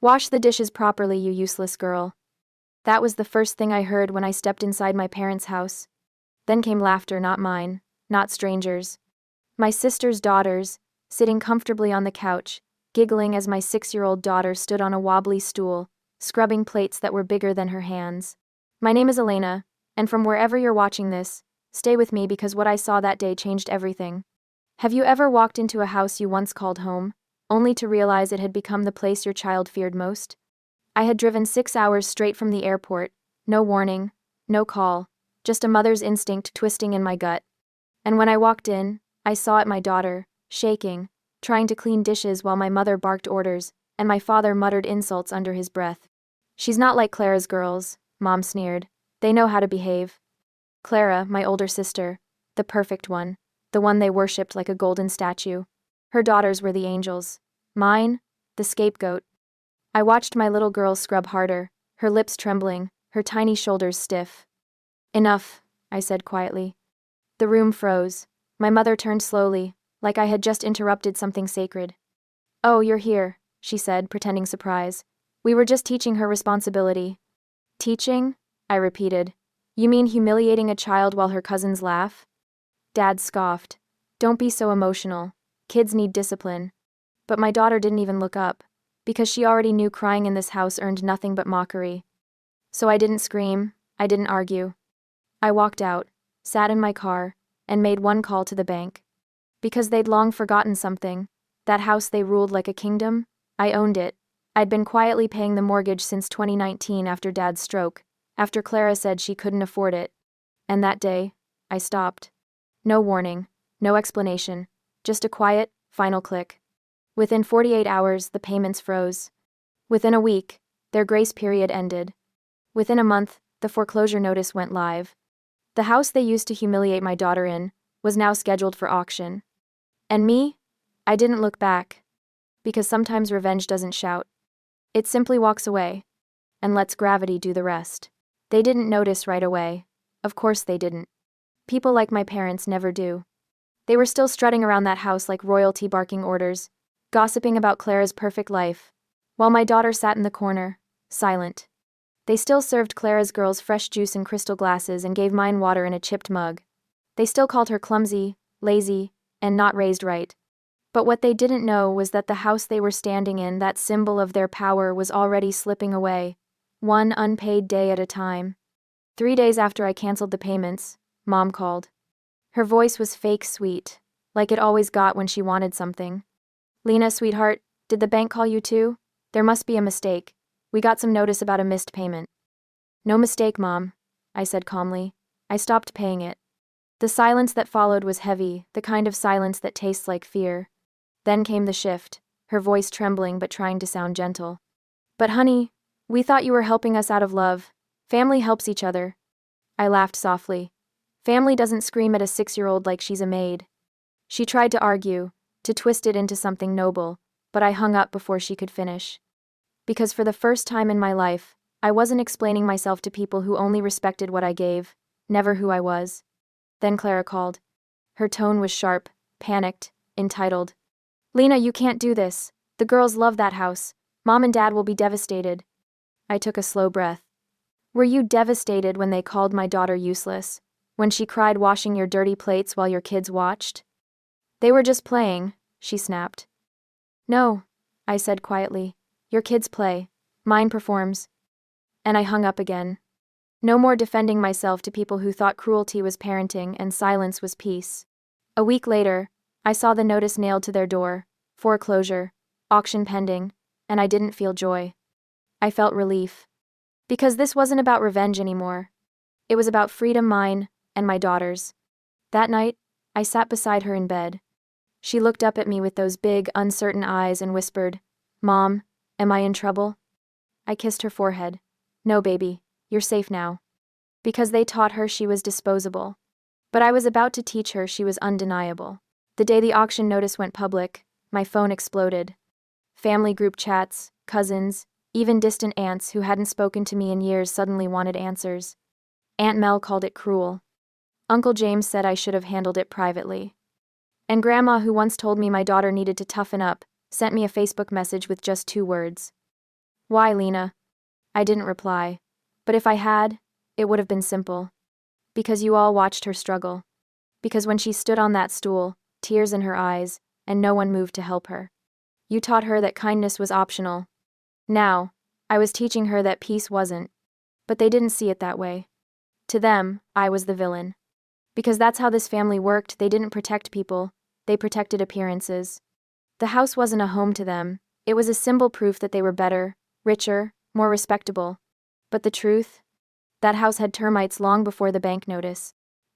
Wash the dishes properly, you useless girl. That was the first thing I heard when I stepped inside my parents' house. Then came laughter, not mine, not strangers. My sister's daughters, sitting comfortably on the couch, giggling as my 6-year-old daughter stood on a wobbly stool, scrubbing plates that were bigger than her hands. My name is Elena, and from wherever you're watching this, stay with me because what I saw that day changed everything. Have you ever walked into a house you once called home, only to realize it had become the place your child feared most? I had driven 6 hours straight from the airport, no warning, no call, just a mother's instinct twisting in my gut. And when I walked in, I saw it, my daughter, shaking, trying to clean dishes while my mother barked orders, and my father muttered insults under his breath. She's not like Clara's girls, Mom sneered. They know how to behave. Clara, my older sister, the perfect one, the one they worshipped like a golden statue. Her daughters were the angels. Mine, the scapegoat. I watched my little girl scrub harder, her lips trembling, her tiny shoulders stiff. Enough, I said quietly. The room froze. My mother turned slowly, like I had just interrupted something sacred. Oh, you're here, she said, pretending surprise. We were just teaching her responsibility. Teaching? I repeated. You mean humiliating a child while her cousins laugh? Dad scoffed. Don't be so emotional. Kids need discipline. But my daughter didn't even look up, because she already knew crying in this house earned nothing but mockery. So I didn't scream, I didn't argue. I walked out, sat in my car, and made one call to the bank. Because they'd long forgotten something. That house they ruled like a kingdom, I owned it. I'd been quietly paying the mortgage since 2019 after Dad's stroke, after Clara said she couldn't afford it. And that day, I stopped. No warning, no explanation, just a quiet, final click. Within 48 hours, the payments froze. Within a week, their grace period ended. Within a month, the foreclosure notice went live. The house they used to humiliate my daughter in was now scheduled for auction. And me? I didn't look back. Because sometimes revenge doesn't shout. It simply walks away and lets gravity do the rest. They didn't notice right away. Of course they didn't. People like my parents never do. They were still strutting around that house like royalty, barking orders, gossiping about Clara's perfect life, while my daughter sat in the corner, silent. They still served Clara's girls fresh juice in crystal glasses and gave mine water in a chipped mug. They still called her clumsy, lazy, and not raised right. But what they didn't know was that the house they were standing in, that symbol of their power, was already slipping away, one unpaid day at a time. 3 days after I canceled the payments, Mom called. Her voice was fake sweet, like it always got when she wanted something. Lena, sweetheart, did the bank call you too? There must be a mistake. We got some notice about a missed payment. No mistake, Mom, I said calmly. I stopped paying it. The silence that followed was heavy, the kind of silence that tastes like fear. Then came the shift, her voice trembling but trying to sound gentle. But honey, we thought you were helping us out of love. Family helps each other. I laughed softly. Family doesn't scream at a 6-year-old like she's a maid. She tried to argue, to twist it into something noble, but I hung up before she could finish. Because for the first time in my life, I wasn't explaining myself to people who only respected what I gave, never who I was. Then Clara called. Her tone was sharp, panicked, entitled. Lena, you can't do this. The girls love that house. Mom and Dad will be devastated. I took a slow breath. Were you devastated when they called my daughter useless? When she cried washing your dirty plates while your kids watched? They were just playing, she snapped. No, I said quietly. Your kids play. Mine performs. And I hung up again. No more defending myself to people who thought cruelty was parenting and silence was peace. A week later, I saw the notice nailed to their door, foreclosure, auction pending, and I didn't feel joy. I felt relief. Because this wasn't about revenge anymore. It was about freedom, mine, and my daughter's. That night, I sat beside her in bed. She looked up at me with those big, uncertain eyes and whispered, Mom, am I in trouble? I kissed her forehead. No, baby, you're safe now. Because they taught her she was disposable. But I was about to teach her she was undeniable. The day the auction notice went public, my phone exploded. Family group chats, cousins, even distant aunts who hadn't spoken to me in years suddenly wanted answers. Aunt Mel called it cruel. Uncle James said I should have handled it privately. And Grandma, who once told me my daughter needed to toughen up, sent me a Facebook message with just 2 words. Why, Lena? I didn't reply. But if I had, it would have been simple. Because you all watched her struggle. Because when she stood on that stool, tears in her eyes, and no one moved to help her. You taught her that kindness was optional. Now, I was teaching her that peace wasn't. But they didn't see it that way. To them, I was the villain. Because that's how this family worked. They didn't protect people, they protected appearances. The house wasn't a home to them, it was a symbol proof that they were better, richer, more respectable. But the truth? That house had termites long before the bank notice.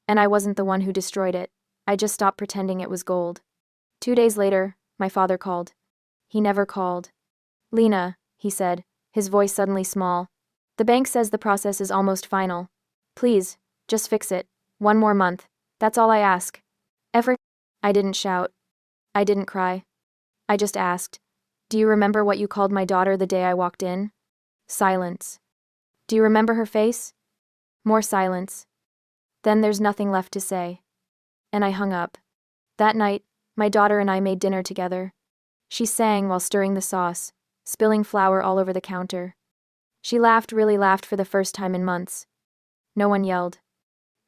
And I wasn't the one who destroyed it, I just stopped pretending it was gold. 2 days later, my father called. He never called. Lena, he said, his voice suddenly small. The bank says the process is almost final. Please, just fix it. 1 more month. That's all I ask. Ever? I didn't shout. I didn't cry. I just asked. Do you remember what you called my daughter the day I walked in? Silence. Do you remember her face? More silence. Then there's nothing left to say. And I hung up. That night, my daughter and I made dinner together. She sang while stirring the sauce, spilling flour all over the counter. She laughed, really laughed for the first time in months. No one yelled.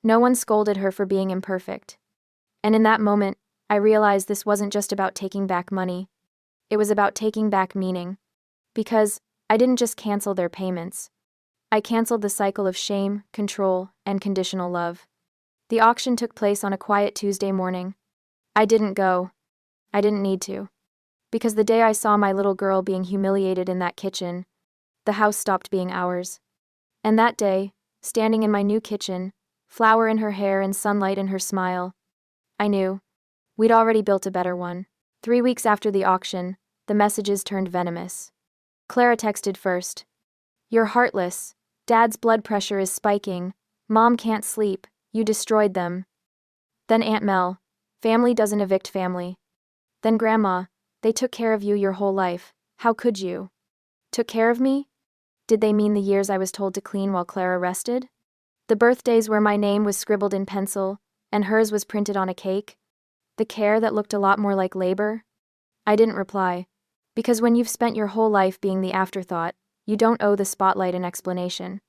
No one scolded her for being imperfect. And in that moment, I realized this wasn't just about taking back money. It was about taking back meaning. Because I didn't just cancel their payments. I canceled the cycle of shame, control, and conditional love. The auction took place on a quiet Tuesday morning. I didn't go. I didn't need to. Because the day I saw my little girl being humiliated in that kitchen, the house stopped being ours. And that day, standing in my new kitchen, flour in her hair and sunlight in her smile, I knew. We'd already built a better one. 3 weeks after the auction, the messages turned venomous. Clara texted first. You're heartless. Dad's blood pressure is spiking. Mom can't sleep. You destroyed them. Then Aunt Mel. Family doesn't evict family. Then Grandma. They took care of you your whole life. How could you? Took care of me? Did they mean the years I was told to clean while Clara rested? The birthdays where my name was scribbled in pencil, and hers was printed on a cake? The care that looked a lot more like labor? I didn't reply. Because when you've spent your whole life being the afterthought, you don't owe the spotlight an explanation.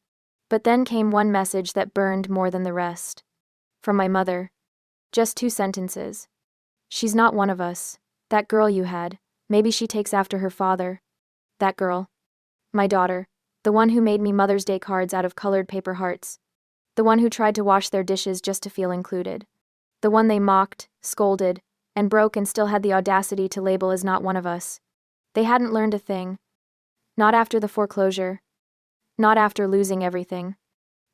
But then came one message that burned more than the rest. From my mother. Just 2 sentences. She's not one of us. That girl you had, maybe she takes after her father. That girl. My daughter. The one who made me Mother's Day cards out of colored paper hearts. The one who tried to wash their dishes just to feel included. The one they mocked, scolded, and broke and still had the audacity to label as not one of us. They hadn't learned a thing. Not after the foreclosure. Not after losing everything.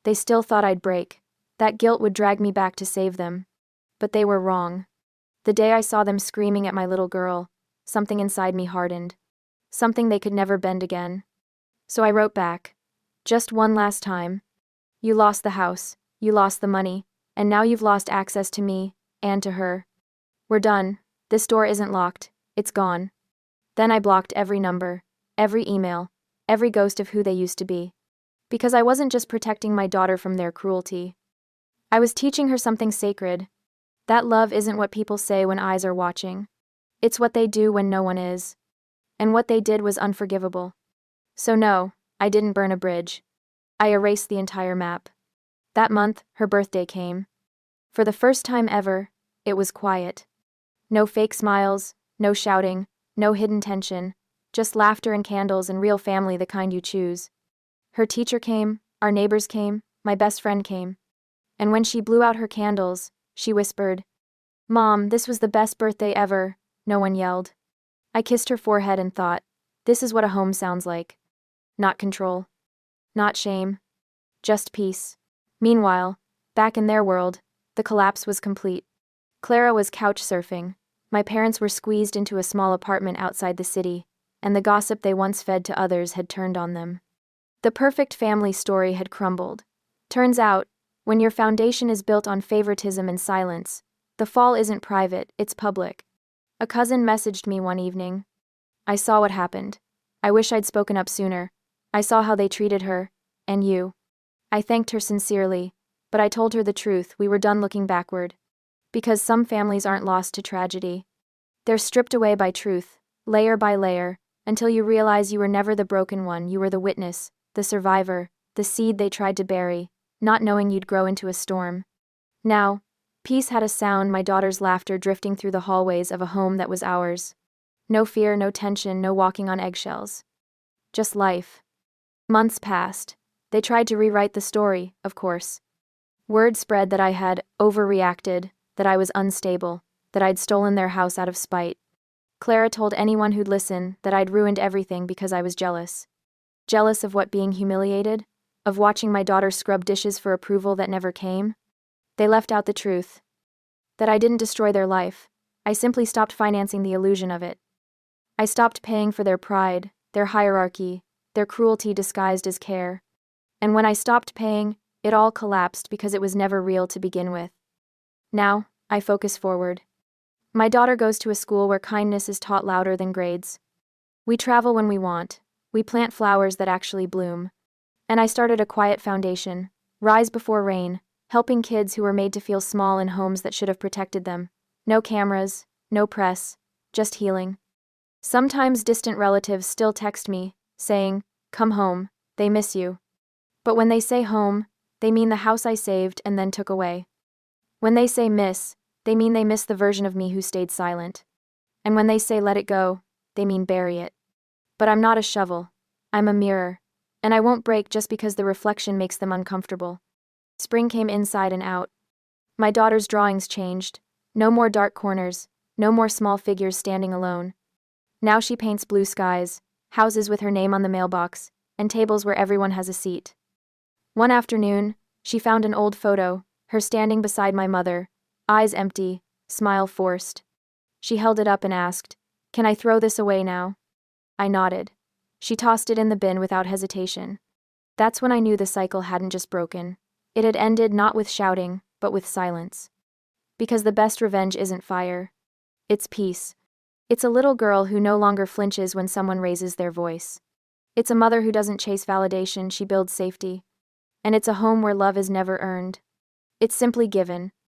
They still thought I'd break. That guilt would drag me back to save them. But they were wrong. The day I saw them screaming at my little girl, something inside me hardened. Something they could never bend again. So I wrote back. Just one last time. You lost the house, you lost the money, and now you've lost access to me, and to her. We're done. This door isn't locked. It's gone. Then I blocked every number, every email, every ghost of who they used to be. Because I wasn't just protecting my daughter from their cruelty. I was teaching her something sacred. That love isn't what people say when eyes are watching. It's what they do when no one is. And what they did was unforgivable. So no, I didn't burn a bridge. I erased the entire map. That month, her birthday came. For the first time ever, it was quiet. No fake smiles, no shouting, no hidden tension, just laughter and candles and real family, the kind you choose. Her teacher came, our neighbors came, my best friend came. And when she blew out her candles, she whispered, "Mom, this was the best birthday ever." No one yelled. I kissed her forehead and thought, this is what a home sounds like. Not control. Not shame. Just peace. Meanwhile, back in their world, the collapse was complete. Clara was couch surfing. My parents were squeezed into a small apartment outside the city, and the gossip they once fed to others had turned on them. The perfect family story had crumbled. Turns out, when your foundation is built on favoritism and silence, the fall isn't private, it's public. A cousin messaged me one evening. I saw what happened. I wish I'd spoken up sooner. I saw how they treated her, and you. I thanked her sincerely, but I told her the truth. We were done looking backward. Because some families aren't lost to tragedy. They're stripped away by truth, layer by layer, until you realize you were never the broken one, you were the witness, the survivor, the seed they tried to bury, not knowing you'd grow into a storm. Now, peace had a sound, my daughter's laughter drifting through the hallways of a home that was ours. No fear, no tension, no walking on eggshells. Just life. Months passed. They tried to rewrite the story, of course. Word spread that I had overreacted, that I was unstable, that I'd stolen their house out of spite. Clara told anyone who'd listen that I'd ruined everything because I was jealous. Jealous of what, being humiliated? Of watching my daughter scrub dishes for approval that never came? They left out the truth. That I didn't destroy their life. I simply stopped financing the illusion of it. I stopped paying for their pride, their hierarchy, their cruelty disguised as care. And when I stopped paying, it all collapsed because it was never real to begin with. Now, I focus forward. My daughter goes to a school where kindness is taught louder than grades. We travel when we want. We plant flowers that actually bloom. And I started a quiet foundation, Rise Before Rain, helping kids who were made to feel small in homes that should have protected them. No cameras, no press, just healing. Sometimes distant relatives still text me, saying, "Come home, they miss you." But when they say home, they mean the house I saved and then took away. When they say miss, they mean they miss the version of me who stayed silent. And when they say let it go, they mean bury it. But I'm not a shovel. I'm a mirror. And I won't break just because the reflection makes them uncomfortable. Spring came inside and out. My daughter's drawings changed. No more dark corners, no more small figures standing alone. Now she paints blue skies, houses with her name on the mailbox, and tables where everyone has a seat. One afternoon, she found an old photo, her standing beside my mother, eyes empty, smile forced. She held it up and asked, "Can I throw this away now?" I nodded. She tossed it in the bin without hesitation. That's when I knew the cycle hadn't just broken. It had ended not with shouting, but with silence. Because the best revenge isn't fire. It's peace. It's a little girl who no longer flinches when someone raises their voice. It's a mother who doesn't chase validation, she builds safety. And it's a home where love is never earned. It's simply given,